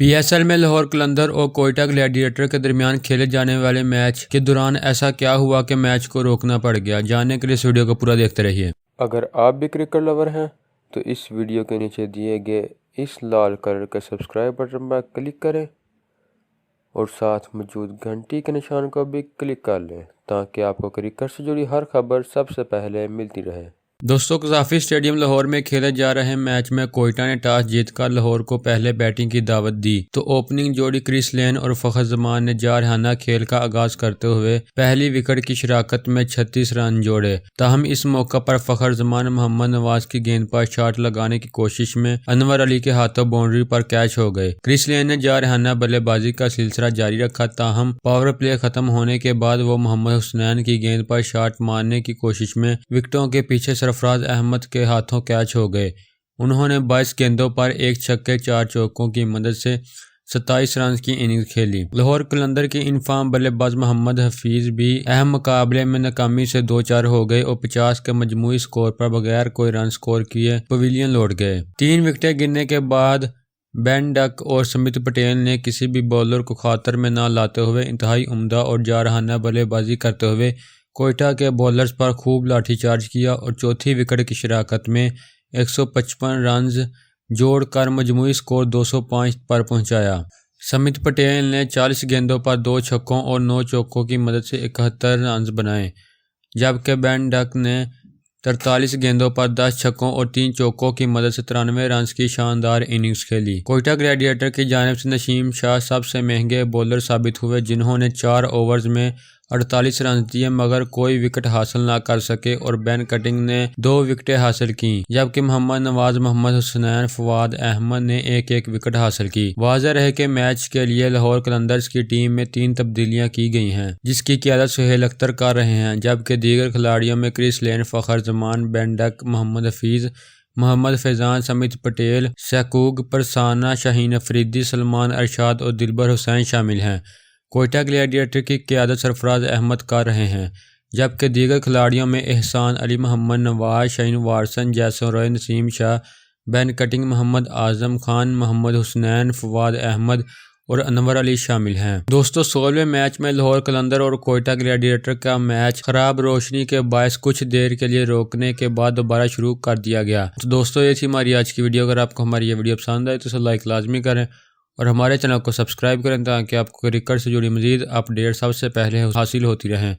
PSL में लाहौर कलंदर और Quetta gladiator के दरमियान खेले जाने वाले मैच के दौरान ऐसा क्या हुआ कि मैच को रोकना पड़ गया। जानने के लिए इस वीडियो को पूरा देखते रहिए। अगर आप भी क्रिकेट लवर हैं तो इस वीडियो के नीचे दिए गए इस लाल कलर के सब्सक्राइब बटन पर क्लिक करें और साथ मौजूद घंटी के निशान को भी क्लिक कर लें ताकि आपको क्रिकेट से जुड़ी हर खबर सबसे पहले मिलती रहे। दोस्तों, कज़ाफ़ी स्टेडियम लाहौर में खेले जा रहे मैच में कोयटा ने टॉस जीतकर लाहौर को पहले बैटिंग की दावत दी तो ओपनिंग जोड़ी क्रिस लेन और फ़खर जमान ने जारहाना खेल का आगाज करते हुए पहली विकेट की शराकत में 36 रन जोड़े। ताहम इस मौका पर फ़खर जमान मोहम्मद नवाज की गेंद पर शॉट लगाने की कोशिश में अनवर अली के हाथों बाउंड्री पर कैच हो गए। क्रिस लेन ने जारहाना बल्लेबाजी का सिलसिला जारी रखा। ताहम पावर प्ले खत्म होने के बाद वो मोहम्मद हुसनैन की गेंद पर शॉट मारने की कोशिश में विकेटों के पीछे सरफराज अहमद के हाथों कैच हो गए। उन्होंने 22 गेंदों पर एक छक्के 4 चौकों की मदद से 27 रन की इनिंग्स खेली। लाहौर कलंदर के इनफाम बल्लेबाज मोहम्मद हफीज भी अहम मुकाबले में नाकामी से 2-4 हो गए और 50 के मजमूई स्कोर पर बगैर कोई रन स्कोर किए पवेलियन लौट गए। 3 विकेटें गिरने के बाद बेन डक और समित पटेल ने किसी भी बॉलर को खातर में न लाते हुए इंतहाई उम्दा और जारहाना बल्लेबाजी करते हुए कोयटा के बॉलर्स पर खूब लाठीचार्ज किया और चौथी विकेट की शराकत में 155 रन्स जोड़कर मजमूई स्कोर 205 पर पहुंचाया। समित पटेल ने 40 गेंदों पर 2 छक्कों और 9 चौकों की मदद से 71 रन्स बनाए, जबकि बेन डक ने 43 गेंदों पर 10 छक्कों और 3 चौकों की मदद से 93 रन की शानदार इनिंग्स खेली। कोयटा ग्लैडिएटर की जानिब से नसीम शाह सबसे महंगे बॉलर साबित हुए, जिन्होंने 4 ओवर्स में 48 रन दिए मगर कोई विकेट हासिल ना कर सके और बेन कटिंग ने 2 विकेटें हासिल की, जबकि मोहम्मद नवाज, मोहम्मद हुसनैन, फवाद अहमद ने एक विकेट हासिल की। वाज़ेह रहे कि मैच के लिए लाहौर कलंदर्स की टीम में 3 तब्दीलियां की गई हैं, जिसकी क़यादत सुहेल अख्तर कर रहे हैं, जबकि दीगर खिलाड़ियों में क्रिस लेन, फ़खर जमान, बेन डक, मोहम्मद हफीज, मोहम्मद फैजान, समित पटेल, शकूक परसाना, शाहीन अफरीदी, सलमान अरशाद और दिलबर हुसैन शामिल हैं। कोयटा ग्लैडिएटर की क़यादत सरफराज अहमद कर रहे हैं, जबकि दीगर खिलाड़ियों में एहसान अली, मोहम्मद नवाज, शाहीन वारसन, जैसन रॉय, नसीम शाह, बेन कटिंग, मोहम्मद आजम खान, मोहम्मद हुसनैन, फवाद अहमद और अनवर अली शामिल हैं। दोस्तों, 16वें मैच में लाहौर कलंदर और कोयटा ग्लैडिएटर का मैच खराब रोशनी के बायस कुछ देर के लिए रोकने के बाद दोबारा शुरू कर दिया गया। तो दोस्तों, ये थी हमारी आज की वीडियो। अगर आपको हमारी ये वीडियो पसंद आए तो इसे लाइक लाजमी करें और हमारे चैनल को सब्सक्राइब करें ताकि आपको क्रिकेट से जुड़ी मज़ीद अपडेट सबसे पहले हासिल होती रहें।